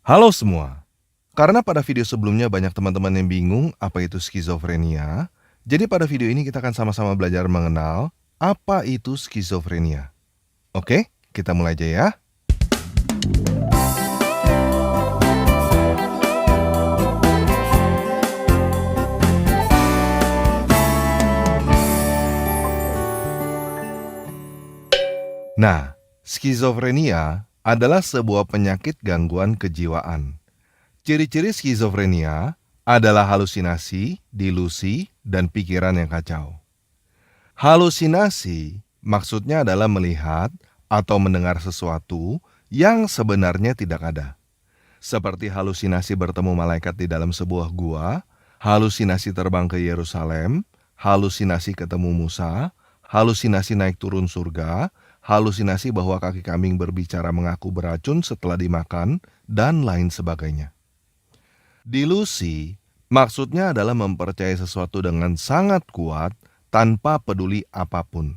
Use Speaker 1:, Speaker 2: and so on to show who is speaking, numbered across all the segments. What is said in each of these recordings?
Speaker 1: Halo semua. Karena pada video sebelumnya banyak teman-teman yang bingung apa itu skizofrenia, jadi pada video ini kita akan sama-sama belajar mengenal apa itu skizofrenia. Oke, kita mulai aja ya. Nah, skizofrenia adalah sebuah penyakit gangguan kejiwaan. Ciri-ciri skizofrenia adalah halusinasi, delusi, dan pikiran yang kacau. Halusinasi maksudnya adalah melihat atau mendengar sesuatu yang sebenarnya tidak ada. Seperti halusinasi bertemu malaikat di dalam sebuah gua, halusinasi terbang ke Yerusalem, halusinasi ketemu Musa, halusinasi naik turun surga, halusinasi bahwa kaki kambing berbicara mengaku beracun setelah dimakan, dan lain sebagainya. Delusi maksudnya adalah mempercayai sesuatu dengan sangat kuat tanpa peduli apapun,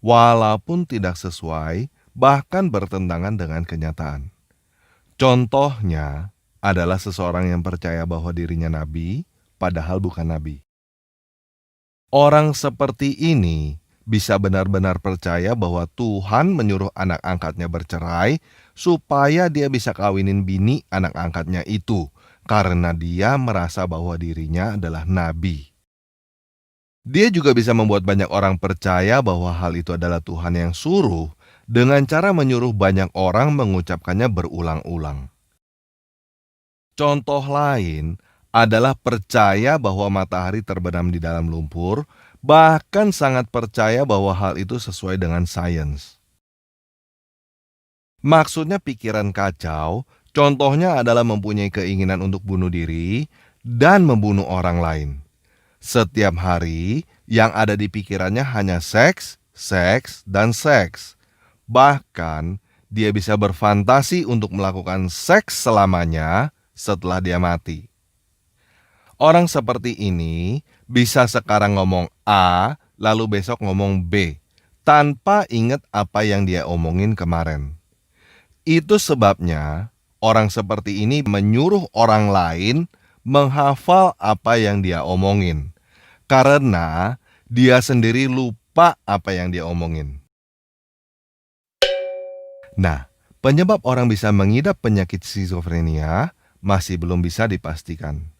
Speaker 1: walaupun tidak sesuai, bahkan bertentangan dengan kenyataan. Contohnya adalah seseorang yang percaya bahwa dirinya nabi, padahal bukan nabi. Orang seperti ini bisa benar-benar percaya bahwa Tuhan menyuruh anak angkatnya bercerai supaya dia bisa kawinin bini anak angkatnya itu, karena dia merasa bahwa dirinya adalah nabi. Dia juga bisa membuat banyak orang percaya bahwa hal itu adalah Tuhan yang suruh dengan cara menyuruh banyak orang mengucapkannya berulang-ulang. Contoh lain adalah percaya bahwa matahari terbenam di dalam lumpur, bahkan sangat percaya bahwa hal itu sesuai dengan sains. Maksudnya pikiran kacau, contohnya adalah mempunyai keinginan untuk bunuh diri dan membunuh orang lain. Setiap hari yang ada di pikirannya hanya seks, seks, dan seks. Bahkan dia bisa berfantasi untuk melakukan seks selamanya setelah dia mati. Orang seperti ini bisa sekarang ngomong A, lalu besok ngomong B, tanpa ingat apa yang dia omongin kemarin. Itu sebabnya orang seperti ini menyuruh orang lain menghafal apa yang dia omongin, karena dia sendiri lupa apa yang dia omongin. Nah, penyebab orang bisa mengidap penyakit skizofrenia masih belum bisa dipastikan.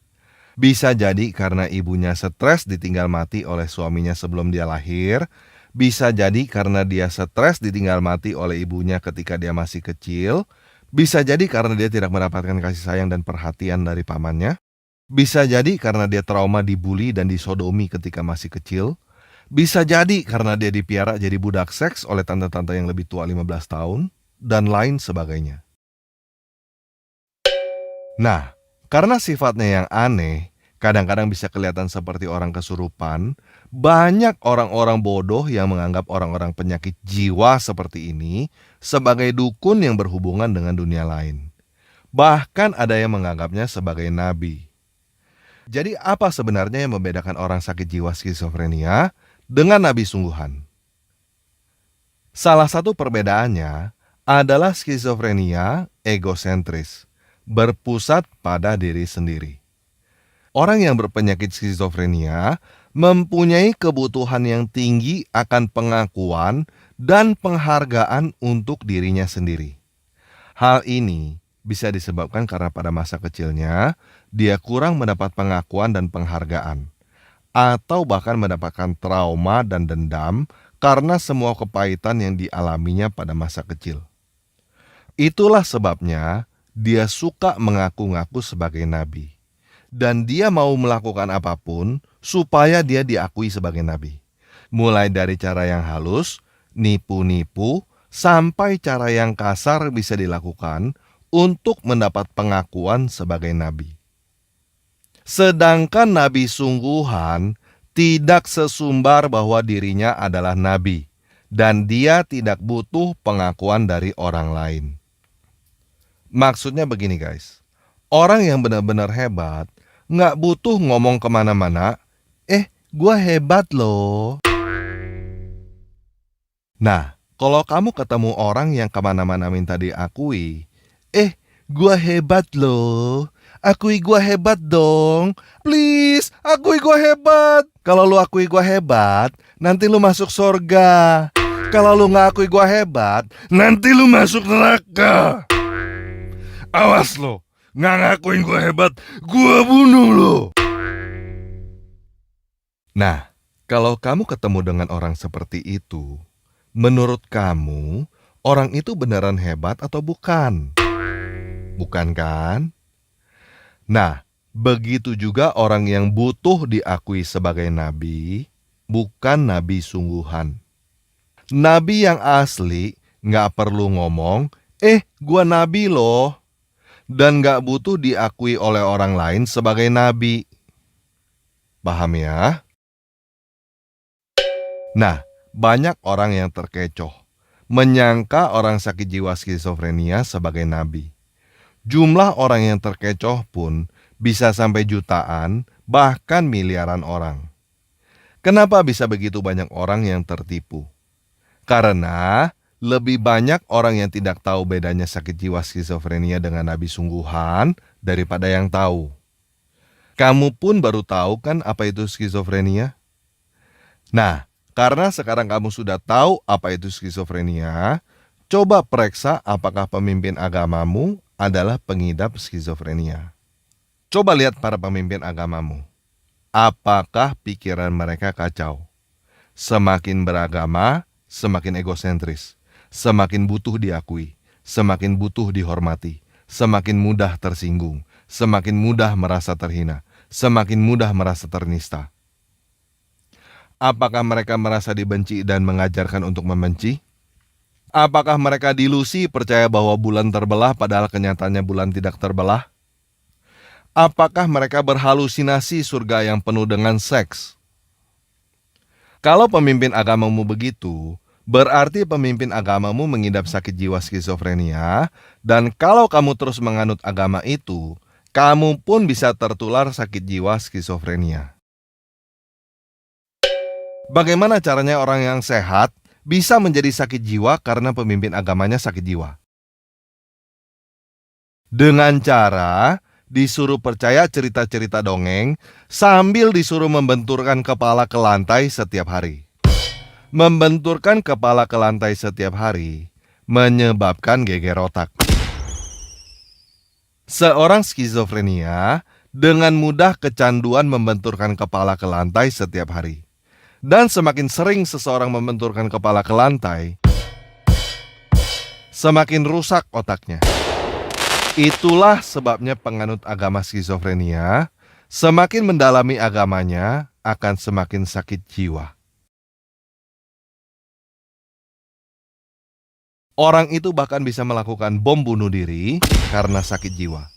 Speaker 1: Bisa jadi karena ibunya stres ditinggal mati oleh suaminya sebelum dia lahir. Bisa jadi karena dia stres ditinggal mati oleh ibunya ketika dia masih kecil. Bisa jadi karena dia tidak mendapatkan kasih sayang dan perhatian dari pamannya. Bisa jadi karena dia trauma dibully dan disodomi ketika masih kecil. Bisa jadi karena dia dipiara jadi budak seks oleh tante-tante yang lebih tua 15 tahun. Dan lain sebagainya. Nah, karena sifatnya yang aneh, kadang-kadang bisa kelihatan seperti orang kesurupan, banyak orang-orang bodoh yang menganggap orang-orang penyakit jiwa seperti ini sebagai dukun yang berhubungan dengan dunia lain. Bahkan ada yang menganggapnya sebagai nabi. Jadi apa sebenarnya yang membedakan orang sakit jiwa skizofrenia dengan nabi sungguhan? Salah satu perbedaannya adalah skizofrenia egosentris, berpusat pada diri sendiri. Orang yang berpenyakit skizofrenia mempunyai kebutuhan yang tinggi akan pengakuan dan penghargaan untuk dirinya sendiri. Hal ini bisa disebabkan karena pada masa kecilnya dia kurang mendapat pengakuan dan penghargaan, atau bahkan mendapatkan trauma dan dendam karena semua kepahitan yang dialaminya pada masa kecil. Itulah sebabnya dia suka mengaku-ngaku sebagai nabi. Dan dia mau melakukan apapun supaya dia diakui sebagai nabi. Mulai dari cara yang halus, nipu-nipu, sampai cara yang kasar bisa dilakukan untuk mendapat pengakuan sebagai nabi. Sedangkan nabi sungguhan tidak sesumbar bahwa dirinya adalah nabi, dan dia tidak butuh pengakuan dari orang lain. Maksudnya begini guys, orang yang benar-benar hebat nggak butuh ngomong kemana-mana, gua hebat loh. Nah, kalau kamu ketemu orang yang kemana-mana minta diakui, Gua hebat loh. Akui gua hebat dong. Please, akui gua hebat. Kalau lu akui gua hebat, nanti lu masuk surga. Kalau lu nggak akui gua hebat, nanti lu masuk neraka. Awas lo, nggak ngakuin gua hebat, gua bunuh lo. Nah, kalau kamu ketemu dengan orang seperti itu, menurut kamu, orang itu beneran hebat atau bukan? Bukan kan? Nah, begitu juga orang yang butuh diakui sebagai nabi, bukan nabi sungguhan. Nabi yang asli nggak perlu ngomong, gua nabi loh. Dan nggak butuh diakui oleh orang lain sebagai nabi. Paham ya? Nah, banyak orang yang terkecoh, menyangka orang sakit jiwa skizofrenia sebagai nabi. Jumlah orang yang terkecoh pun bisa sampai jutaan, bahkan miliaran orang. Kenapa bisa begitu banyak orang yang tertipu? Karena lebih banyak orang yang tidak tahu bedanya sakit jiwa skizofrenia dengan nabi sungguhan daripada yang tahu. Kamu pun baru tahu kan apa itu skizofrenia? Nah, karena sekarang kamu sudah tahu apa itu skizofrenia, coba periksa apakah pemimpin agamamu adalah pengidap skizofrenia. Coba lihat para pemimpin agamamu. Apakah pikiran mereka kacau? Semakin beragama, semakin egosentris, semakin butuh diakui, semakin butuh dihormati, semakin mudah tersinggung, semakin mudah merasa terhina, semakin mudah merasa ternista. Apakah mereka merasa dibenci dan mengajarkan untuk membenci? Apakah mereka delusi percaya bahwa bulan terbelah padahal kenyataannya bulan tidak terbelah? Apakah mereka berhalusinasi surga yang penuh dengan seks? Kalau pemimpin agamamu begitu, berarti pemimpin agamamu mengidap sakit jiwa skizofrenia, dan kalau kamu terus menganut agama itu, kamu pun bisa tertular sakit jiwa skizofrenia. Bagaimana caranya orang yang sehat bisa menjadi sakit jiwa karena pemimpin agamanya sakit jiwa? Dengan cara disuruh percaya cerita-cerita dongeng sambil disuruh membenturkan kepala ke lantai setiap hari. Membenturkan kepala ke lantai setiap hari menyebabkan geger otak. Seorang skizofrenia dengan mudah kecanduan membenturkan kepala ke lantai setiap hari. Dan semakin sering seseorang membenturkan kepala ke lantai, semakin rusak otaknya. Itulah sebabnya penganut agama skizofrenia semakin mendalami agamanya akan semakin sakit jiwa. Orang itu bahkan bisa melakukan bom bunuh diri karena sakit jiwa.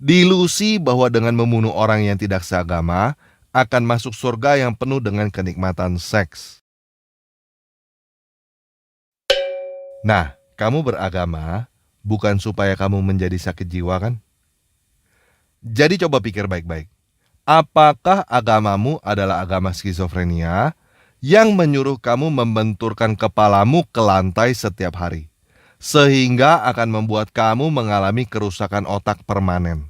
Speaker 1: Delusi bahwa dengan membunuh orang yang tidak seagama akan masuk surga yang penuh dengan kenikmatan seks. Nah, kamu beragama bukan supaya kamu menjadi sakit jiwa kan? Jadi coba pikir baik-baik. Apakah agamamu adalah agama skizofrenia yang menyuruh kamu membenturkan kepalamu ke lantai setiap hari, sehingga akan membuat kamu mengalami kerusakan otak permanen?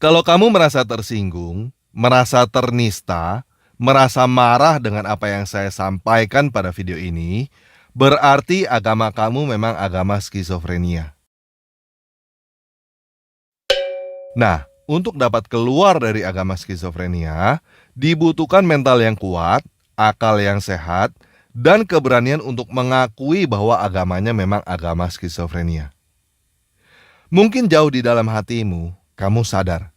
Speaker 1: Kalau kamu merasa tersinggung, merasa ternista, merasa marah dengan apa yang saya sampaikan pada video ini, berarti agama kamu memang agama skizofrenia. Nah, untuk dapat keluar dari agama skizofrenia, dibutuhkan mental yang kuat, akal yang sehat, dan keberanian untuk mengakui bahwa agamanya memang agama skizofrenia. Mungkin jauh di dalam hatimu, kamu sadar.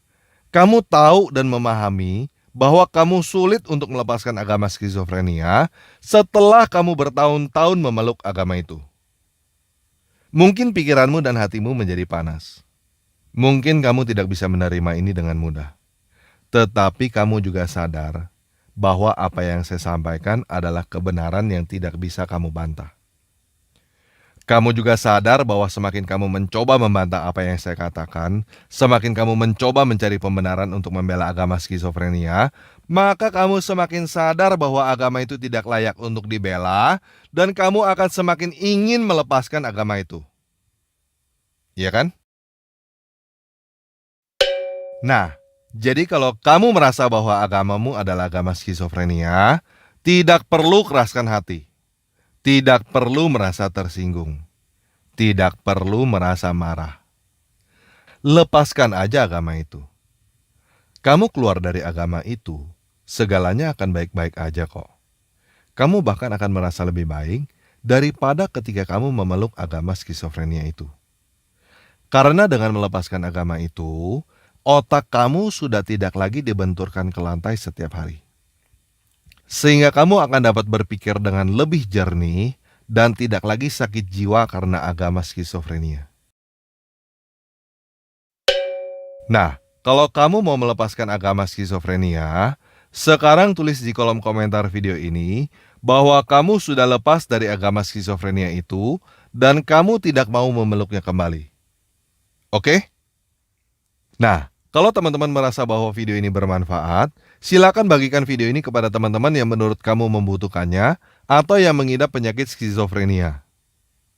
Speaker 1: Kamu tahu dan memahami bahwa kamu sulit untuk melepaskan agama skizofrenia setelah kamu bertahun-tahun memeluk agama itu. Mungkin pikiranmu dan hatimu menjadi panas. Mungkin kamu tidak bisa menerima ini dengan mudah. Tetapi kamu juga sadar bahwa apa yang saya sampaikan adalah kebenaran yang tidak bisa kamu bantah. Kamu juga sadar bahwa semakin kamu mencoba membantah apa yang saya katakan, semakin kamu mencoba mencari pembenaran untuk membela agama skizofrenia, maka kamu semakin sadar bahwa agama itu tidak layak untuk dibela, dan kamu akan semakin ingin melepaskan agama itu. ya kan? Nah, jadi kalau kamu merasa bahwa agamamu adalah agama skizofrenia, tidak perlu keraskan hati. Tidak perlu merasa tersinggung. Tidak perlu merasa marah. Lepaskan aja agama itu. Kamu keluar dari agama itu, segalanya akan baik-baik aja kok. Kamu bahkan akan merasa lebih baik daripada ketika kamu memeluk agama skizofrenia itu. Karena dengan melepaskan agama itu, otak kamu sudah tidak lagi dibenturkan ke lantai setiap hari. Sehingga kamu akan dapat berpikir dengan lebih jernih dan tidak lagi sakit jiwa karena agama skizofrenia. Nah, kalau kamu mau melepaskan agama skizofrenia, sekarang tulis di kolom komentar video ini bahwa kamu sudah lepas dari agama skizofrenia itu dan kamu tidak mau memeluknya kembali. Oke? Nah, kalau teman-teman merasa bahwa video ini bermanfaat, silakan bagikan video ini kepada teman-teman yang menurut kamu membutuhkannya atau yang mengidap penyakit skizofrenia.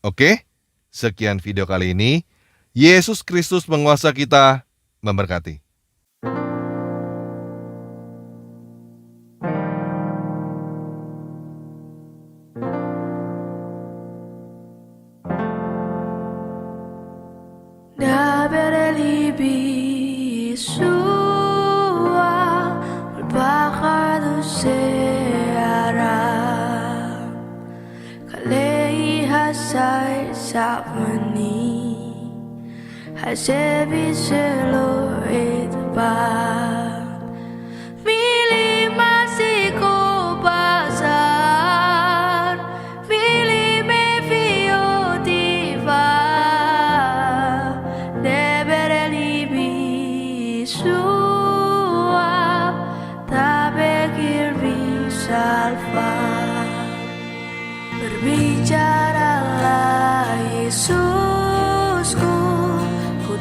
Speaker 1: Oke? Sekian video kali ini. Yesus Kristus penguasa kita memberkati.
Speaker 2: Hasebi selo etba Mili masiko pasar Mili me fio diva Debere libi sua Tabe kirbi salva Berbicaralah Yesusku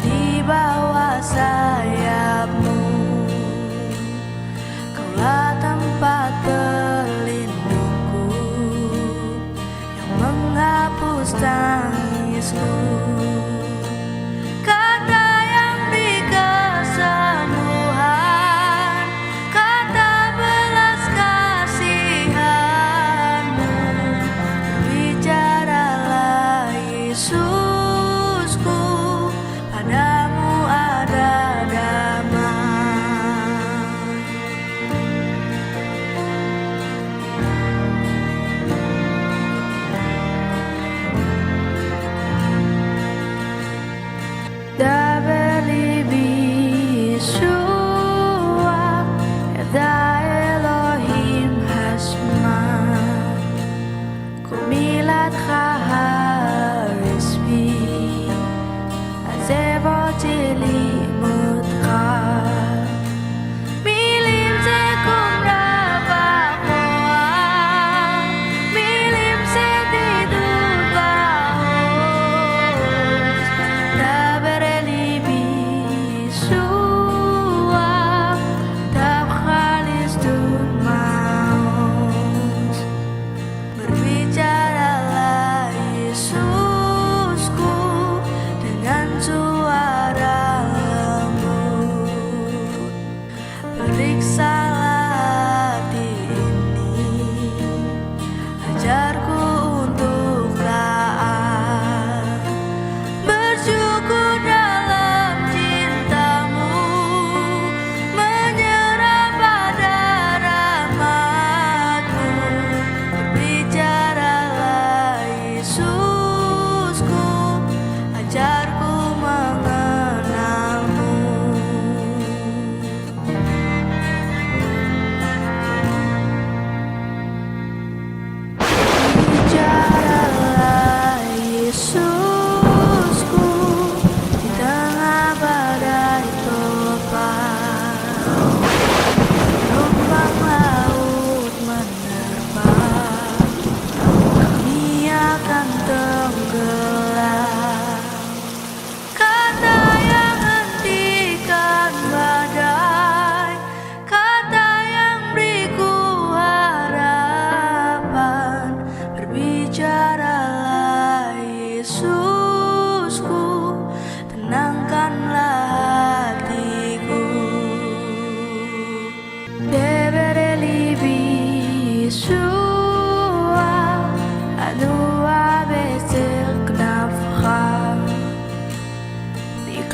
Speaker 2: di bawah sayapmu, Kaulah tempat berlindungku yang menghapus tangisku. Kata yang beri kesembuhan, kata belas kasihanmu, bicaralah Yesus. Padamu ada damai. Dabeli bisua Eda Elohim hasma Kumilat harisbi Zevotili mutra Milim sekum rabakoa Milim sedidut bahos Dabereli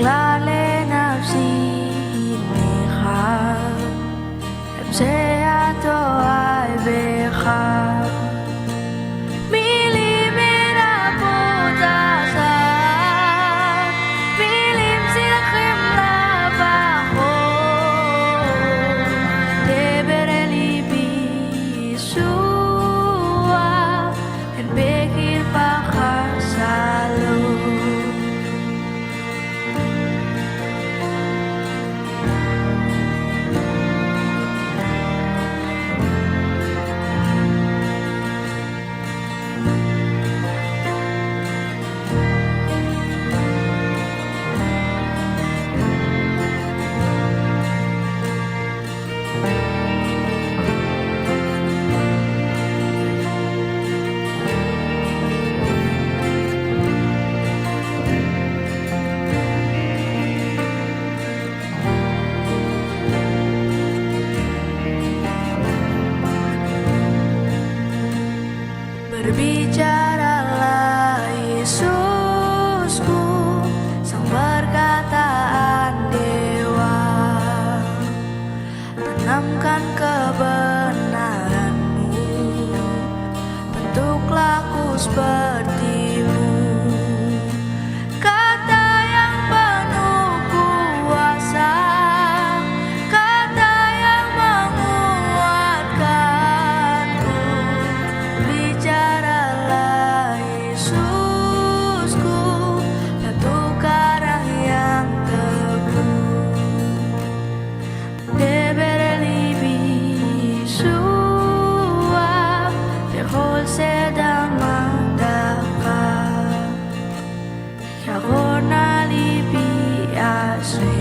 Speaker 2: Iklale nafsi necha Emseato ay becha Milim minaputasan Milim silchim labako Debere libi Yeshua En bekir pakasalo Berbicaralah Yesusku, sang perkataan dewa. Tanamkan kebenaranmu, bentuk laku sepertimu. Kata yang penuh kuasa, kata yang menguatkanku. Bicaralah Yesusku, batu karang yang teguh. Debere libi Yeshua, bechol sedang mandaka. Yahona libi asri